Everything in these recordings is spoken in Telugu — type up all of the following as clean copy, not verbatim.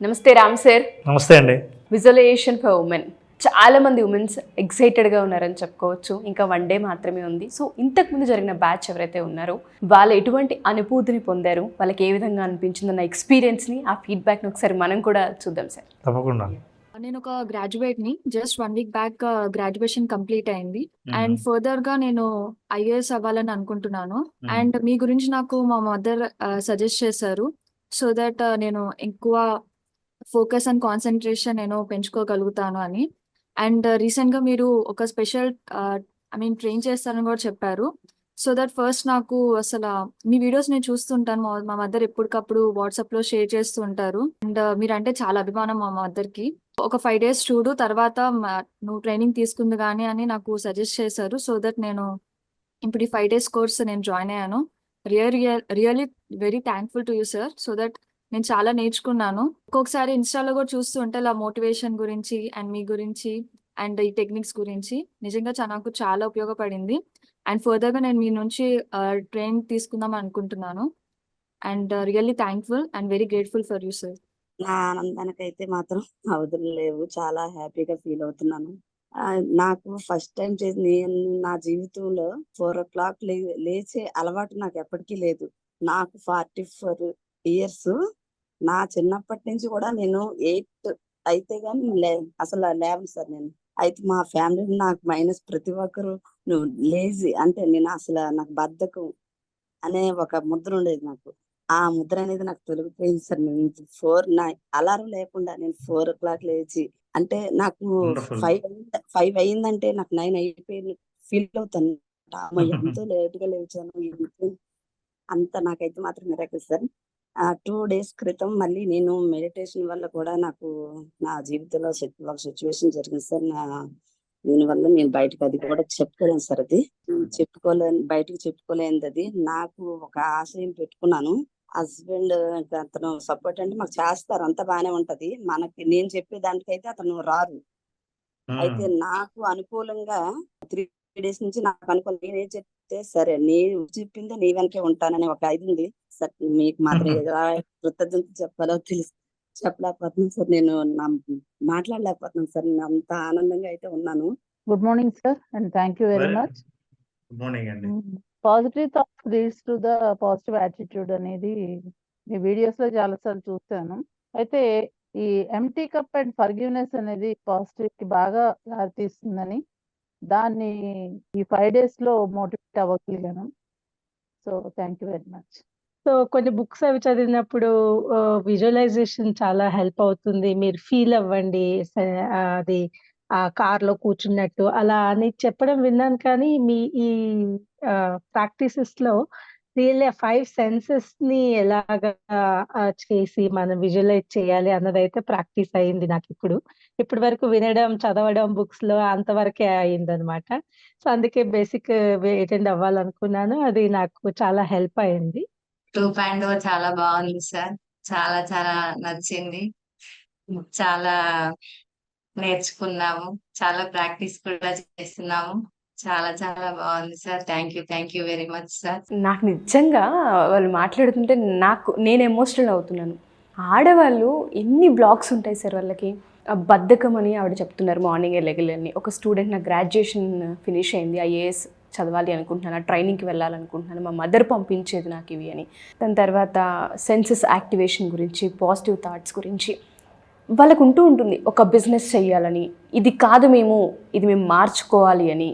నమస్తే రామ్ సార్. నమస్తే అండి. విజువలైజేషన్ ఫర్ ఉమెన్, చాలా మంది ఉమెన్స్ ఎక్సైటెడ్గా ఉన్నారని చెప్పుకోవచ్చు. ఇంకా 1 డే మాత్రమే ఉంది. సో ఇంతకుముందు జరిగిన బ్యాచ్ ఎవరైతే ఉన్నారో వాళ్ళు ఎటువంటి అనుభూతిని పొందారు, వాళ్ళకి ఏ విధంగా అనిపించిందన్న ఎక్స్పీరియన్స్ని, ఆ ఫీడ్బ్యాక్ని ఒకసారి మనం కూడా చూద్దాం సార్. తప్పకుండా. నేను ఒక గ్రాడ్యుయేట్ని. Just 1 week back graduation complete అయింది. అండ్ ఫర్దర్గా నేను ఐఏఎస్ అవ్వాలని అనుకుంటున్నాను. అండ్ మీ గురించి నాకు మా మదర్ సజెస్ట్ చేశారు. సో దట్ నేను ఎక్కువ ఫోకస్ అండ్ కాన్సన్ట్రేషన్ నేను పెంచుకోగలుగుతాను అని. అండ్ రీసెంట్గా మీరు ఒక స్పెషల్ ట్రైన్ చేస్తారని కూడా చెప్పారు. సో దట్ ఫస్ట్ నాకు అసలు మీ వీడియోస్ నేను చూస్తుంటాను. మా మదర్ ఎప్పటికప్పుడు వాట్సాప్లో షేర్ చేస్తూ ఉంటారు. అండ్ మీరంటే చాలా అభిమానం మా మదర్కి. ఒక 5 days చూడు, తర్వాత నువ్వు ట్రైనింగ్ తీసుకుంది కానీ అని నాకు సజెస్ట్ చేశారు. సో దట్ నేను ఇప్పుడు ఈ 5 days కోర్స్ నేను జాయిన్ అయ్యాను. Really very thankful to you sir. So that నేను చాలా నేర్చుకున్నాను. ఒక్కొక్కసారి ఇన్స్టాలో కూడా చూస్తూ ఉంటే ఇలా మోటివేషన్ గురించి అండ్ మీ గురించి అండ్ ఈ టెక్నిక్స్ గురించి నిజంగా నాకు చాలా ఉపయోగపడింది. అండ్ ఫర్దర్గా నేను మీ నుంచి ట్రైన్ తీసుకుందాం అనుకుంటున్నాను. And really thankful and very grateful for you sir. నా ఆనందానికైతే మాత్రం అవధులు లేవు. చాలా హ్యాపీగా ఫీల్ అవుతున్నాను. నాకు ఫస్ట్ టైం చేసి నేను నా జీవితంలో 4 o'clock లేచే అలవాటు నాకు ఎప్పటికీ లేదు. నాకు 44 years. నా చిన్నప్పటి నుంచి కూడా నేను 8 అయితే గానీ అసలు లేవను సార్ నేను. అయితే మా ఫ్యామిలీ నాకు మైనస్ ప్రతి ఒక్కరు నువ్వు లేజీ అంటే నేను అసలు నాకు బద్ధకం అనే ఒక ముద్ర ఉండేది నాకు. ఆ ముద్ర అనేది నాకు తొలగిపోయింది సార్. నేను అలారం లేకుండా నేను 4 o'clock లేచి అంటే నాకు Wonderful. 5 అయిందంటే నాకు 9 అయిపోయింది ఫీల్ అవుతాను. ఎంతో లేట్ గా లేచాను. అంత నాకైతే మాత్రం మిరాకిల్ సార్. 2 days క్రితం మళ్ళీ నేను మెడిటేషన్ వల్ల కూడా నాకు నా జీవితంలో ఒక సిచ్యువేషన్ జరిగింది సార్. దీనివల్ల నేను బయటకు అది కూడా చెప్పుకోలేను సార్. అది బయటకు చెప్పుకోలేనిది. అది నాకు ఒక ఆశయం పెట్టుకున్నాను. హస్బెండ్ అతను సపోర్ట్ అంటే మాకు చేస్తారు, అంతా బాగానే ఉంటది. మనకి నేను చెప్పే దానికైతే అతను రారు. అయితే నాకు అనుకూలంగా 3 days నుంచి నాకు అనుకూలం నేనేం చెప్తే సరే నేను చెప్పిందే నీ వెనకే ఉంటానని ఒక ఇది ఉంది సార్. మీకు మాత్రం ఎలా కృతజ్ఞత చెప్పాలో చెప్పలేకపోతున్నాను సార్. నేను మాట్లాడలేకపోతున్నాను సార్. నేను అంత ఆనందంగా అయితే ఉన్నాను. Good morning, sir, and thank you very much. Good morning అండి. Positive thoughts leads to the positive attitude అనేది మీ వీడియోస్లో చాలాసార్లు చూస్తాను. అయితే ఈ ఎంటీ కప్ అండ్ ఫర్గివ్నెస్ అనేది పాజిటివ్కి బాగా దారితీస్తుందని, దాన్ని ఈ 5 daysలో మోటివేట్ అవ్వగలిగాను. So thank you very much. So కొన్ని బుక్స్ అవి చదివినప్పుడు విజువలైజేషన్ చాలా హెల్ప్ అవుతుంది. మీరు ఫీల్ అవ్వండి, అది ఆ కార్లో కూర్చున్నట్టు అలా అని చెప్పడం విన్నాను. కానీ మీ ఈ ప్రాక్టీసెస్లో రియల్లీ 5 సెన్సెస్ని ఎలాగా చేసి మనం విజువలైజ్ చేయాలి అన్నదైతే ప్రాక్టీస్ అయింది నాకు. ఇప్పటి వరకు వినడం, చదవడం బుక్స్లో అంతవరకే అయిందనమాట. సో అందుకే బేసిక్ అటెండ్ అవ్వాలనుకున్నాను. అది నాకు చాలా హెల్ప్ అయింది. 2.0 చాలా బాగుంది సార్. చాలా చాలా నచ్చింది. చాలా నేర్చుకున్నాము. చాలా ప్రాక్టీస్ కూడా చేస్తున్నాము. చాలా చాలా బాగుంది sir. Thank you very much sir. నాకు నిజంగా వాళ్ళు మాట్లాడుతుంటే నేను ఎమోషనల్ అవుతున్నాను. ఆడవాళ్ళు ఎన్ని బ్లాగ్స్ ఉంటాయి సార్ వాళ్ళకి. బద్ధకం అని ఆవిడ చెప్తున్నారు, మార్నింగే లెగలని. ఒక స్టూడెంట్ నా గ్రాడ్యుయేషన్ ఫినిష్ అయింది, ఐఏఎస్ చదవాలి అనుకుంటున్నాను, ట్రైనింగ్కి వెళ్ళాలనుకుంటున్నాను, మా మదర్ పంపించేది నాకు ఇవి అని. దాని తర్వాత సెన్సెస్ యాక్టివేషన్ గురించి, పాజిటివ్ థాట్స్ గురించి వాళ్ళకు ఉంటుంది. ఒక బిజినెస్ చెయ్యాలని, ఇది మేము మార్చుకోవాలి అని,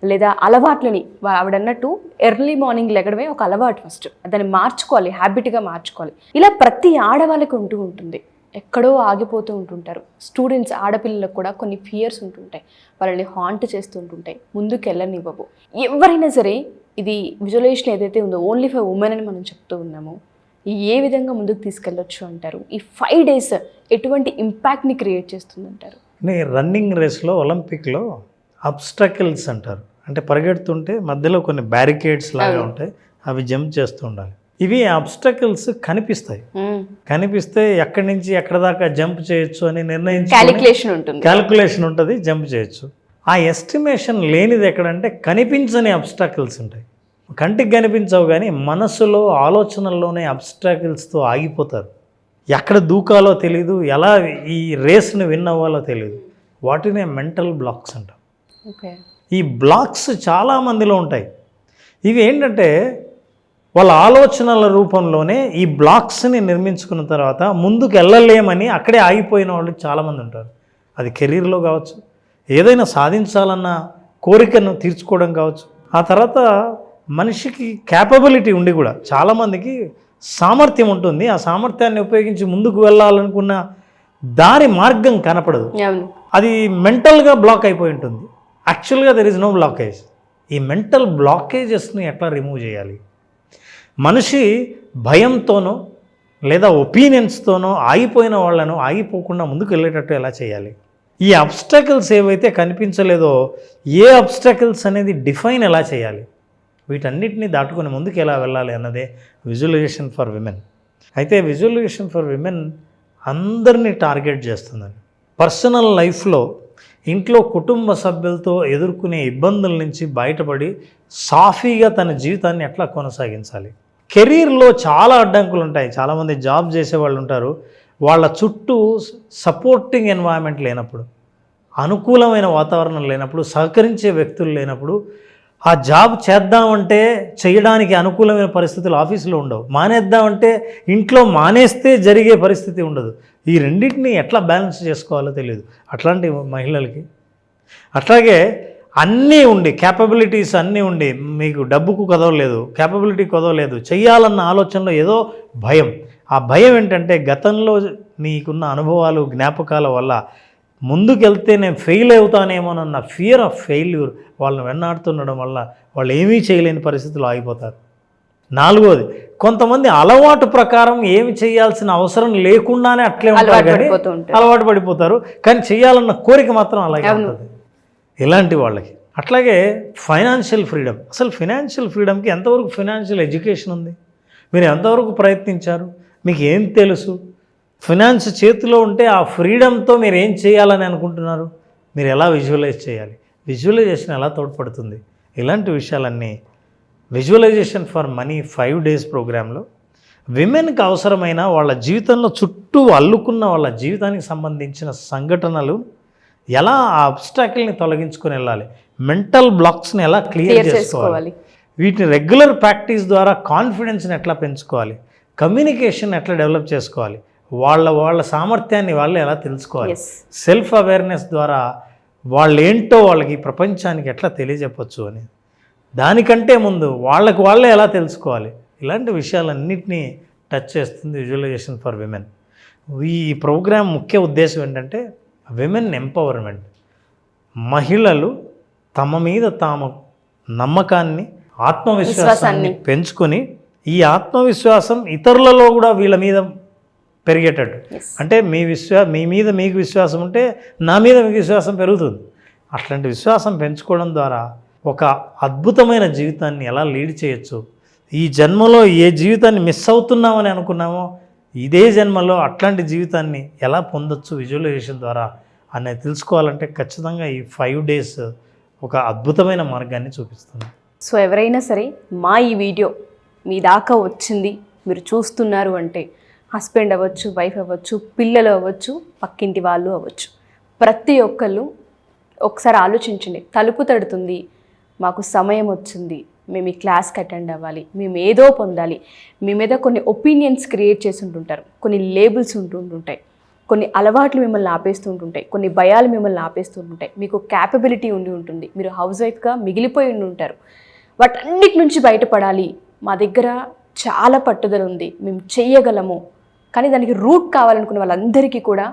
లేదా అలవాట్లని ఆవిడన్నట్టు ఎర్లీ మార్నింగ్ లెగడమే ఒక అలవాటు. ఫస్ట్ దాన్ని మార్చుకోవాలి, హ్యాబిట్గా మార్చుకోవాలి. ఇలా ప్రతి ఆడవాళ్ళకి ఉంటుంది. ఎక్కడో ఆగిపోతూ ఉంటుంటారు. స్టూడెంట్స్, ఆడపిల్లలకు కూడా కొన్ని ఫియర్స్ ఉంటుంటాయి, వాళ్ళని హాంట్ చేస్తూ ఉంటుంటాయి, ముందుకు వెళ్ళనివ్వవు. ఎవరైనా సరే ఇది విజువలైజేషన్ ఏదైతే ఉందో ఓన్లీ ఫర్ ఉమెన్ అని మనం చెప్తూ ఉన్నాము. ఏ విధంగా ముందుకు తీసుకెళ్ళొచ్చు అంటారు? ఈ 5 days ఎటువంటి ఇంపాక్ట్ని క్రియేట్ చేస్తుందంటారు? రన్నింగ్ రేస్లో ఒలింపిక్లో అబ్స్టకిల్స్ అంటారు. అంటే పరిగెడుతుంటే మధ్యలో కొన్ని బ్యారికేడ్స్ లాగా ఉంటాయి, అవి జంప్ చేస్తూ ఉండాలి. ఇవి అబ్స్టకిల్స్ కనిపిస్తే ఎక్కడి నుంచి ఎక్కడ దాకా జంప్ చేయొచ్చు అని క్యాలిక్యులేషన్ ఉంటుంది, జంప్ చేయొచ్చు. ఆ ఎస్టిమేషన్ లేనిది ఎక్కడంటే కనిపించని అబ్స్టకిల్స్ ఉంటాయి. కంటికి కనిపించవు కానీ మనసులో, ఆలోచనల్లోనే అబ్స్టాకిల్స్తో ఆగిపోతారు. ఎక్కడ దూకాలో తెలియదు, ఎలా ఈ రేస్ని విన్ అవ్వాలో తెలియదు. వాటినే మెంటల్ బ్లాక్స్ అంటాం. ఓకే. ఈ బ్లాక్స్ చాలామందిలో ఉంటాయి. ఇవి ఏంటంటే వాళ్ళ ఆలోచనల రూపంలోనే ఈ బ్లాక్స్ని నిర్మించుకున్న తర్వాత ముందుకు వెళ్ళలేమని అక్కడే ఆగిపోయిన వాళ్ళు చాలామంది ఉంటారు. అది కెరీర్లో కావచ్చు, ఏదైనా సాధించాలన్న కోరికను తీర్చుకోవడం కావచ్చు. ఆ తర్వాత మనిషికి క్యాపబిలిటీ ఉండి కూడా చాలామందికి సామర్థ్యం ఉంటుంది. ఆ సామర్థ్యాన్ని ఉపయోగించి ముందుకు వెళ్ళాలనుకున్న దారి మార్గం కనపడదు. అది మెంటల్గా బ్లాక్ అయిపోయి ఉంటుంది. యాక్చువల్గా దెర్ ఇస్ నో బ్లాకేజ్. ఈ మెంటల్ బ్లాకేజెస్ని ఎట్లా రిమూవ్ చేయాలి? మనిషి భయంతోనో లేదా ఒపీనియన్స్తోనో ఆగిపోయిన వాళ్ళను ఆగిపోకుండా ముందుకు వెళ్ళేటట్టు ఎలా చేయాలి? ఈ అబ్స్టకిల్స్ ఏవైతే కనిపించలేదో ఏ అబ్స్టకిల్స్ అనేది డిఫైన్ ఎలా చేయాలి? వీటన్నిటిని దాటుకొని ముందుకు ఎలా వెళ్ళాలి అన్నదే విజువలైజేషన్ ఫర్ విమెన్. అయితే విజువలైజేషన్ ఫర్ విమెన్ అందరినీ టార్గెట్ చేస్తుందండి. పర్సనల్ లైఫ్లో ఇంట్లో కుటుంబ సభ్యులతో ఎదుర్కొనే ఇబ్బందుల నుంచి బయటపడి సాఫీగా తన జీవితాన్ని ఎట్లా కొనసాగించాలి? కెరీర్లో చాలా అడ్డంకులు ఉంటాయి. చాలామంది జాబ్ చేసేవాళ్ళు ఉంటారు. వాళ్ళ చుట్టూ సపోర్టింగ్ ఎన్వైరన్మెంట్ లేనప్పుడు, అనుకూలమైన వాతావరణం లేనప్పుడు, సహకరించే వ్యక్తులు లేనప్పుడు ఆ జాబ్ చేద్దామంటే చేయడానికి అనుకూలమైన పరిస్థితులు ఆఫీసులో ఉండవు. మానేద్దామంటే ఇంట్లో మానేస్తే జరిగే పరిస్థితి ఉండదు. ఈ రెండింటిని ఎట్లా బ్యాలెన్స్ చేసుకోవాలో తెలియదు అట్లాంటి మహిళలకి. అట్లాగే అన్నీ ఉండి, క్యాపబిలిటీస్ అన్నీ ఉండి, మీకు డబ్బుకు కుదవలేదు, క్యాపబిలిటీ కుదవలేదు, చెయ్యాలన్న ఆలోచనలో ఏదో భయం. ఆ భయం ఏంటంటే గతంలో నీకున్న అనుభవాలు, జ్ఞాపకాల వల్ల ముందుకెళ్తే నేను ఫెయిల్ అవుతానేమోనన్న ఫియర్ ఆఫ్ ఫెయిల్యూర్ వాళ్ళని వెన్నాడుతుండడం వల్ల వాళ్ళు ఏమీ చేయలేని పరిస్థితులు ఆగిపోతారు. నాలుగోది, కొంతమంది అలవాటు ప్రకారం ఏమి చేయాల్సిన అవసరం లేకుండానే అట్లే ఉంటారు, కానీ అలవాటు పడిపోతారు, కానీ చేయాలన్న కోరిక మాత్రం అలాగే ఉంటుంది ఇలాంటి వాళ్ళకి. అట్లాగే ఫైనాన్షియల్ ఫ్రీడమ్. అసలు ఫైనాన్షియల్ ఫ్రీడమ్కి ఎంతవరకు ఫైనాన్షియల్ ఎడ్యుకేషన్ ఉంది? మీరు ఎంతవరకు ప్రయత్నించారు? మీకు ఏం తెలుసు? ఫైనాన్స్ చేతిలో ఉంటే ఆ ఫ్రీడమ్తో మీరు ఏం చేయాలని అనుకుంటున్నారు? మీరు ఎలా విజువలైజ్ చేయాలి? విజువలైజేషన్ ఎలా తోడ్పడుతుంది? ఇలాంటి విషయాలన్నీ విజువలైజేషన్ ఫర్ మనీ 5 days ప్రోగ్రాంలో విమెన్కి అవసరమైన వాళ్ళ జీవితంలో చుట్టూ అల్లుకున్న వాళ్ళ జీవితానికి సంబంధించిన సంఘటనలు ఎలా ఆ అబ్స్టాకిల్ని తొలగించుకొని వెళ్ళాలి, మెంటల్ బ్లాక్స్ని ఎలా క్లియర్ చేసుకోవాలి, వీటిని రెగ్యులర్ ప్రాక్టీస్ ద్వారా కాన్ఫిడెన్స్ని ఎట్లా పెంచుకోవాలి, కమ్యూనికేషన్ ఎట్లా డెవలప్ చేసుకోవాలి, వాళ్ళ సామర్థ్యాన్ని వాళ్ళు ఎలా తెలుసుకోవాలి, సెల్ఫ్ అవేర్నెస్ ద్వారా వాళ్ళు ఏంటో వాళ్ళకి ప్రపంచానికి ఎట్లా తెలియజెప్పచ్చు అని, దానికంటే ముందు వాళ్ళే ఎలా తెలుసుకోవాలి, ఇలాంటి విషయాలన్నింటినీ టచ్ చేస్తుంది విజువలైజేషన్ ఫర్ విమెన్. ఈ ప్రోగ్రాం ముఖ్య ఉద్దేశం ఏంటంటే విమెన్ ఎంపవర్మెంట్. మహిళలు తమ మీద తాము నమ్మకాన్ని, ఆత్మవిశ్వాసాన్ని పెంచుకొని ఈ ఆత్మవిశ్వాసం ఇతరులలో కూడా వీళ్ళ మీద పెరిగేటట్టు. అంటే మీ మీద మీకు విశ్వాసం ఉంటే నా మీద మీకు విశ్వాసం పెరుగుతుంది. అట్లాంటి విశ్వాసం పెంచుకోవడం ద్వారా ఒక అద్భుతమైన జీవితాన్ని ఎలా లీడ్ చేయొచ్చు, ఈ జన్మలో ఏ జీవితాన్ని మిస్ అవుతున్నామని అనుకున్నామో ఇదే జన్మలో అట్లాంటి జీవితాన్ని ఎలా పొందొచ్చు విజువలైజేషన్ ద్వారా అనేది తెలుసుకోవాలంటే ఖచ్చితంగా ఈ 5 days ఒక అద్భుతమైన మార్గాన్ని చూపిస్తుంది. సో ఎవరైనా సరే మా ఈ వీడియో మీ దాకా వచ్చింది, మీరు చూస్తున్నారు అంటే హస్బెండ్ అవ్వచ్చు, వైఫ్ అవ్వచ్చు, పిల్లలు అవ్వచ్చు, పక్కింటి వాళ్ళు అవ్వచ్చు, ప్రతి ఒక్కళ్ళు ఒకసారి ఆలోచించండి. తలుపు తడుతుంది, మాకు సమయం వచ్చింది, మేము ఈ క్లాస్కి అటెండ్ అవ్వాలి, మేము ఏదో పొందాలి, మీ మీద కొన్ని ఒపీనియన్స్ క్రియేట్ చేసి ఉంటుంటారు, కొన్ని లేబుల్స్ ఉంటుంటాయి, కొన్ని అలవాట్లు మిమ్మల్ని ఆపేస్తుంటుంటాయి, కొన్ని భయాలు మిమ్మల్ని ఆపేస్తుంటుంటాయి, మీకు క్యాపబిలిటీ ఉండి ఉంటుంది, మీరు హౌస్ వైఫ్గా మిగిలిపోయి ఉంటారు. వాటన్నిటి నుంచి బయటపడాలి, మా దగ్గర చాలా పట్టుదల ఉంది, మేము చెయ్యగలము, కానీ దానికి రూట్ కావాలనుకునే వాళ్ళందరికీ కూడా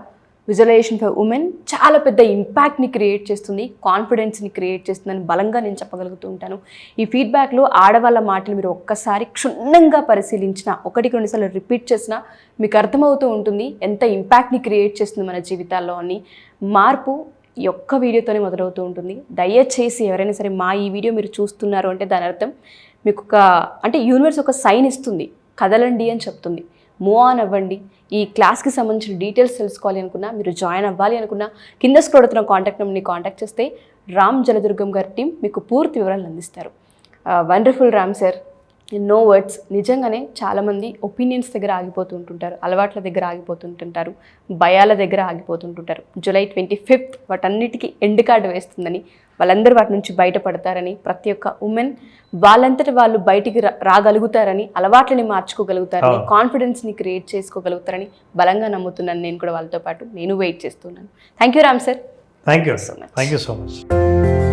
విజువలైజేషన్ ఫర్ ఉమెన్ చాలా పెద్ద ఇంపాక్ట్ని క్రియేట్ చేస్తుంది, కాన్ఫిడెన్స్ని క్రియేట్ చేస్తుందని బలంగా నేను చెప్పగలుగుతూ ఉంటాను. ఈ ఫీడ్బ్యాక్లో ఆడవాళ్ళ మాటలు మీరు ఒక్కసారి క్షుణ్ణంగా పరిశీలించిన, 1-2 సార్లు రిపీట్ చేసినా మీకు అర్థమవుతూ ఉంటుంది ఎంత ఇంపాక్ట్ని క్రియేట్ చేస్తుంది మన జీవితాల్లో అని. మార్పు ఈ ఒక్క వీడియోతోనే మొదలవుతూ ఉంటుంది. దయచేసి ఎవరైనా సరే మా ఈ వీడియో మీరు చూస్తున్నారు అంటే దాని అర్థం మీకు అంటే యూనివర్స్ ఒక సైన్ ఇస్తుంది, కదలండి అని చెప్తుంది, మూవ్ ఆన్ అవ్వండి. ఈ క్లాస్కి సంబంధించిన డీటెయిల్స్ తెలుసుకోవాలి అనుకున్నా, మీరు జాయిన్ అవ్వాలి అనుకున్నా కింద స్క్రోల్ అవుతున్న కాంటాక్ట్ నెంబర్ని కాంటాక్ట్ చేస్తే రామ్ జలదుర్గం గారి టీం మీకు పూర్తి వివరాలు అందిస్తారు. Wonderful Ram sir, no words. నిజంగానే చాలామంది ఒపీనియన్స్ దగ్గర ఆగిపోతుంటుంటారు, అలవాట్ల దగ్గర ఆగిపోతుంటుంటారు, భయాల దగ్గర ఆగిపోతుంటుంటారు. జూలై 25th వాటన్నిటికీ ఎండ్ కార్డు వేస్తుందని, వాళ్ళందరూ వాటి నుంచి బయటపడతారని, ప్రతి ఒక్క ఉమెన్ వాళ్ళంతటి వాళ్ళు బయటికి రాగలుగుతారని, అలవాట్లని మార్చుకోగలుగుతారని, కాన్ఫిడెన్స్ని క్రియేట్ చేసుకోగలుగుతారని బలంగా నమ్ముతున్నాను. నేను కూడా వాళ్ళతో పాటు నేను వెయిట్ చేస్తున్నాను. Thank you Ram sir. Thank you so much.